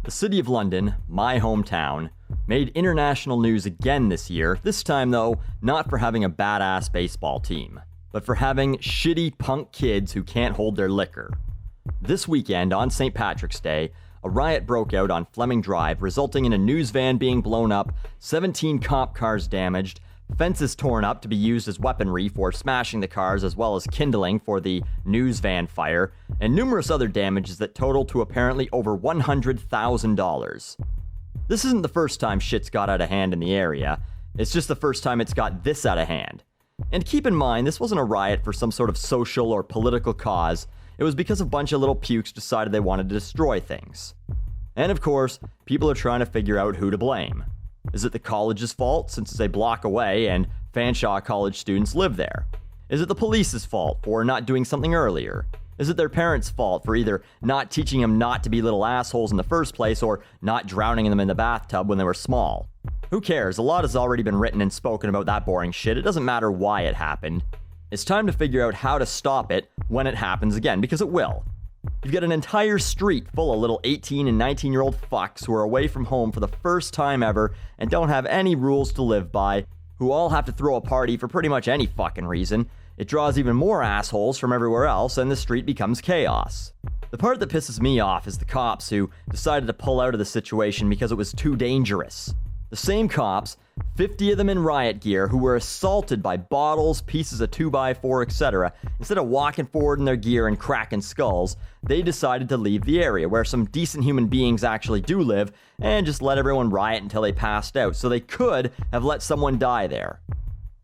The City of London, my hometown, made international news again this year, this time though, not for having a badass baseball team, but for having shitty punk kids who can't hold their liquor. This weekend, on St. Patrick's Day, a riot broke out on Fleming Drive, resulting in a news van being blown up, 17 cop cars damaged, fences torn up to be used as weaponry for smashing the cars as well as kindling for the news van fire, and numerous other damages that total to apparently over $100,000. This isn't the first time shit's got out of hand in the area, it's just the first time it's got this out of hand. And keep in mind, this wasn't a riot for some sort of social or political cause, it was because a bunch of little pukes decided they wanted to destroy things. And of course, people are trying to figure out who to blame. Is it the college's fault, since it's a block away and Fanshawe College students live there? Is it the police's fault for not doing something earlier? Is it their parents' fault for either not teaching them not to be little assholes in the first place or not drowning them in the bathtub when they were small? Who cares? A lot has already been written and spoken about that boring shit. It doesn't matter why it happened. It's time to figure out how to stop it when it happens again, because it will. You've got an entire street full of little 18 and 19-year-old fucks who are away from home for the first time ever and don't have any rules to live by, who all have to throw a party for pretty much any fucking reason. It draws even more assholes from everywhere else and the street becomes chaos. The part that pisses me off is the cops who decided to pull out of the situation because it was too dangerous. The same cops, 50 of them in riot gear, who were assaulted by bottles, pieces of 2x4, etc. Instead of walking forward in their gear and cracking skulls, they decided to leave the area where some decent human beings actually do live and just let everyone riot until they passed out, so they could have let someone die there.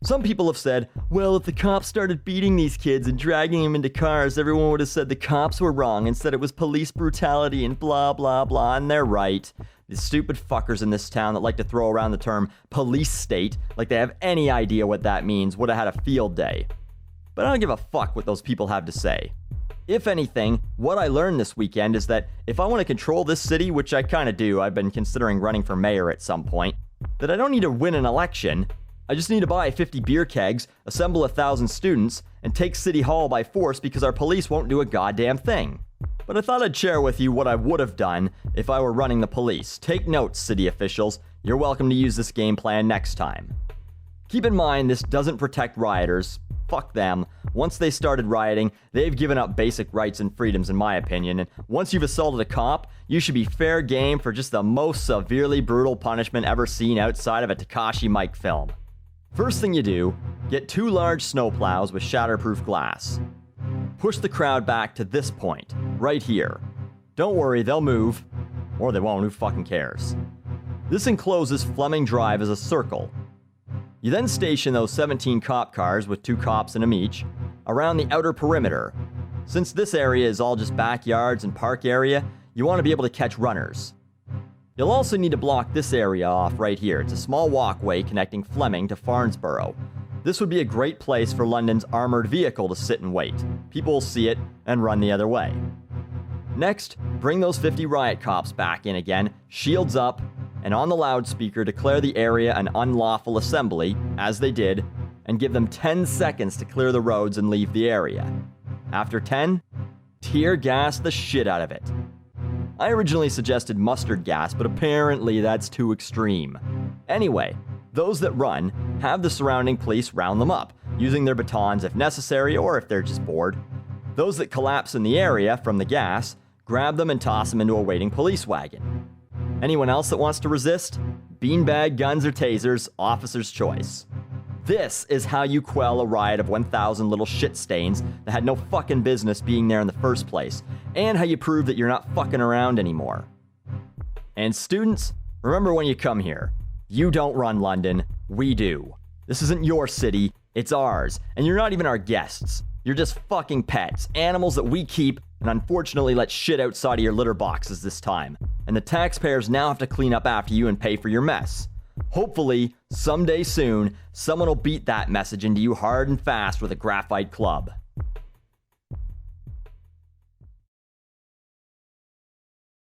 Some people have said, well, if the cops started beating these kids and dragging them into cars, everyone would have said the cops were wrong and said it was police brutality and blah blah blah, and they're right. The stupid fuckers in this town that like to throw around the term police state like they have any idea what that means would have had a field day. But I don't give a fuck what those people have to say. If anything, what I learned this weekend is that if I want to control this city, which I kinda do, I've been considering running for mayor at some point, that I don't need to win an election. I just need to buy 50 beer kegs, assemble 1,000 students, and take City Hall by force because our police won't do a goddamn thing. But I thought I'd share with you what I would have done if I were running the police. Take notes, city officials. You're welcome to use this game plan next time. Keep in mind, this doesn't protect rioters. Fuck them. Once they started rioting, they've given up basic rights and freedoms in my opinion, and once you've assaulted a cop, you should be fair game for just the most severely brutal punishment ever seen outside of a Takashi Mike film. First thing you do, get 2 large snowplows with shatterproof glass. Push the crowd back to this point, right here. Don't worry, they'll move. Or they won't, who fucking cares? This encloses Fleming Drive as a circle. You then station those 17 cop cars with 2 cops in them each around the outer perimeter. Since this area is all just backyards and park area, you want to be able to catch runners. You'll also need to block this area off right here. It's a small walkway connecting Fleming to Farnsborough. This would be a great place for London's armored vehicle to sit and wait. People will see it and run the other way. Next, bring those 50 riot cops back in again, shields up, and on the loudspeaker declare the area an unlawful assembly, as they did, and give them 10 seconds to clear the roads and leave the area. After 10, tear gas the shit out of it. I originally suggested mustard gas, but apparently that's too extreme. Anyway, those that run, have the surrounding police round them up, using their batons if necessary or if they're just bored. Those that collapse in the area from the gas, grab them and toss them into a waiting police wagon. Anyone else that wants to resist? Beanbag, guns, or tasers, officer's choice. This is how you quell a riot of 1,000 little shit stains that had no fucking business being there in the first place, and how you prove that you're not fucking around anymore. And students, remember when you come here, you don't run London, we do. This isn't your city, it's ours, and you're not even our guests. You're just fucking pets, animals that we keep and unfortunately let shit outside of your litter boxes this time. And the taxpayers now have to clean up after you and pay for your mess. Hopefully, someday soon, someone will beat that message into you hard and fast with a graphite club.